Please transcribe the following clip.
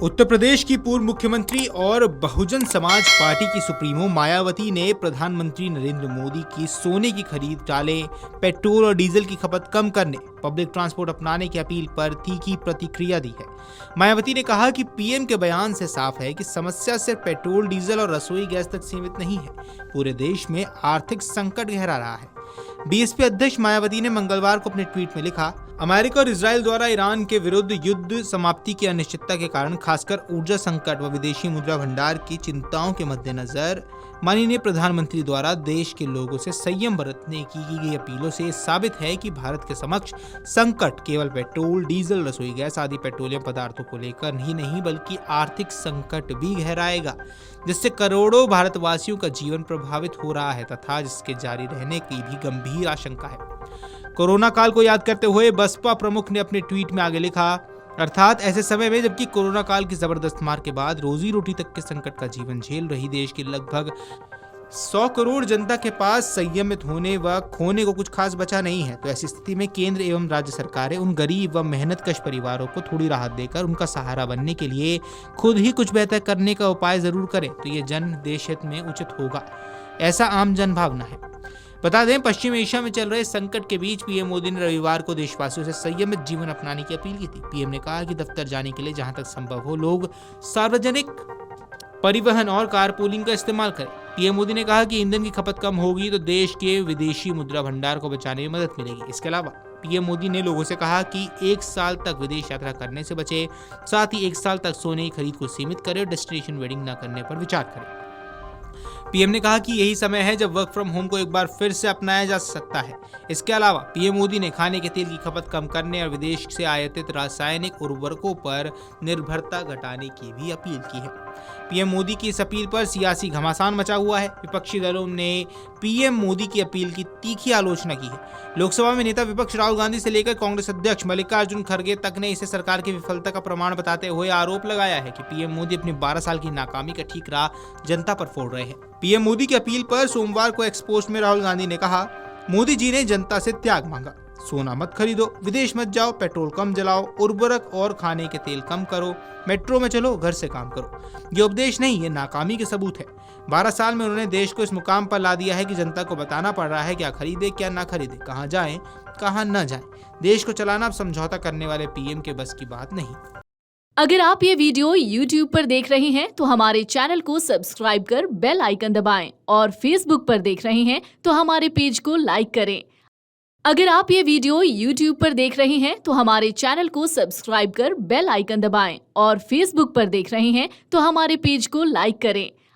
उत्तर प्रदेश की पूर्व मुख्यमंत्री और बहुजन समाज पार्टी की सुप्रीमो मायावती ने प्रधानमंत्री नरेंद्र मोदी की सोने की खरीद टाले, पेट्रोल और डीजल की खपत कम करने, पब्लिक ट्रांसपोर्ट अपनाने की अपील पर तीखी प्रतिक्रिया दी है। मायावती ने कहा कि पीएम के बयान से साफ है कि समस्या सिर्फ पेट्रोल, डीजल और रसोई गैस तक सीमित नहीं है, पूरे देश में आर्थिक संकट गहरा रहा है। बीएसपी अध्यक्ष मायावती ने मंगलवार को अपने ट्वीट में लिखा, अमेरिका और इजराइल द्वारा ईरान के विरुद्ध युद्ध समाप्ति की अनिश्चितता के कारण खासकर ऊर्जा संकट व विदेशी मुद्रा भंडार की चिंताओं के मद्देनजर माननीय प्रधानमंत्री द्वारा देश के लोगों से संयम बरतने की गई अपीलों से साबित है कि भारत के समक्ष संकट केवल पेट्रोल, डीजल, रसोई गैस आदि पेट्रोलियम पदार्थों को लेकर ही नहीं बल्कि आर्थिक संकट भी गहराएगा, जिससे करोड़ों भारतवासियों का जीवन प्रभावित हो रहा है तथा जिसके जारी रहने की भी गंभीर आशंका है। कोरोना काल को याद करते हुए बसपा प्रमुख ने अपने ट्वीट में आगे लिखा, अर्थात ऐसे समय में जबकि कोरोना काल की जबरदस्त मार के बाद रोजी रोटी तक के संकट का जीवन झेल रही देश की लगभग 100 करोड़ जनता के पास संयमित होने व खोने को कुछ खास बचा नहीं है, तो ऐसी स्थिति में केंद्र एवं राज्य सरकारें उन गरीब व मेहनतकश परिवारों को थोड़ी राहत देकर उनका सहारा बनने के लिए खुद ही कुछ बेहतर करने का उपाय जरूर करें, तो ये जन देश हित में उचित होगा, ऐसा आम जन भावना है। बता दें, पश्चिम एशिया में चल रहे संकट के बीच पीएम मोदी ने रविवार को देशवासियों से संयमित जीवन अपनाने की अपील की थी। पीएम ने कहा कि दफ्तर जाने के लिए जहां तक संभव हो लोग सार्वजनिक परिवहन और कारपूलिंग का इस्तेमाल करें। पीएम मोदी ने कहा कि ईंधन की खपत कम होगी तो देश के विदेशी मुद्रा भंडार को बचाने में मदद मिलेगी। इसके अलावा पीएम मोदी ने लोगों से कहा कि 1 साल तक विदेश यात्रा करने से बचे, साथ ही 1 साल तक सोने की खरीद को सीमित करें और डेस्टिनेशन वेडिंग न करने पर विचार करें। पीएम ने कहा कि यही समय है जब वर्क फ्रॉम होम को एक बार फिर से अपनाया जा सकता है। इसके अलावा पीएम मोदी ने खाने के तेल की खपत कम करने और विदेश से आयातित रासायनिक उर्वरकों पर निर्भरता घटाने की भी अपील की है। पीएम मोदी की इस अपील पर सियासी घमासान मचा हुआ है। विपक्षी दलों ने पीएम मोदी की अपील की तीखी आलोचना की है। लोकसभा में नेता विपक्ष राहुल गांधी से लेकर कांग्रेस अध्यक्ष मल्लिकार्जुन खड़गे तक ने इसे सरकार की विफलता का प्रमाण बताते हुए आरोप लगाया है कि पीएम मोदी अपनी 12 साल की नाकामी का ठीकरा जनता पर फोड़ रहे हैं। पीएम मोदी की अपील पर सोमवार को एक्स पोस्ट में राहुल गांधी ने कहा, मोदी जी ने जनता से त्याग मांगा, सोना मत खरीदो, विदेश मत जाओ, पेट्रोल कम जलाओ, उर्वरक और खाने के तेल कम करो, मेट्रो में चलो, घर से काम करो। ये उपदेश नहीं, ये नाकामी के सबूत है। 12 साल में उन्होंने देश को इस मुकाम पर ला दिया है कि जनता को बताना पड़ रहा है क्या खरीदे क्या ना खरीदे, कहाँ जाएं कहाँ न जाएं। देश को चलाना अब समझौता करने वाले पीएम के बस की बात नहीं। अगर आप ये वीडियो YouTube पर देख रहे हैं तो हमारे चैनल को सब्सक्राइब कर बेल आइकन दबाएं और Facebook पर देख रहे हैं तो हमारे पेज को लाइक करें। अगर आप ये वीडियो YouTube पर देख रहे हैं तो हमारे चैनल को सब्सक्राइब कर बेल आइकन दबाएं और Facebook पर देख रहे हैं तो हमारे पेज को लाइक करें।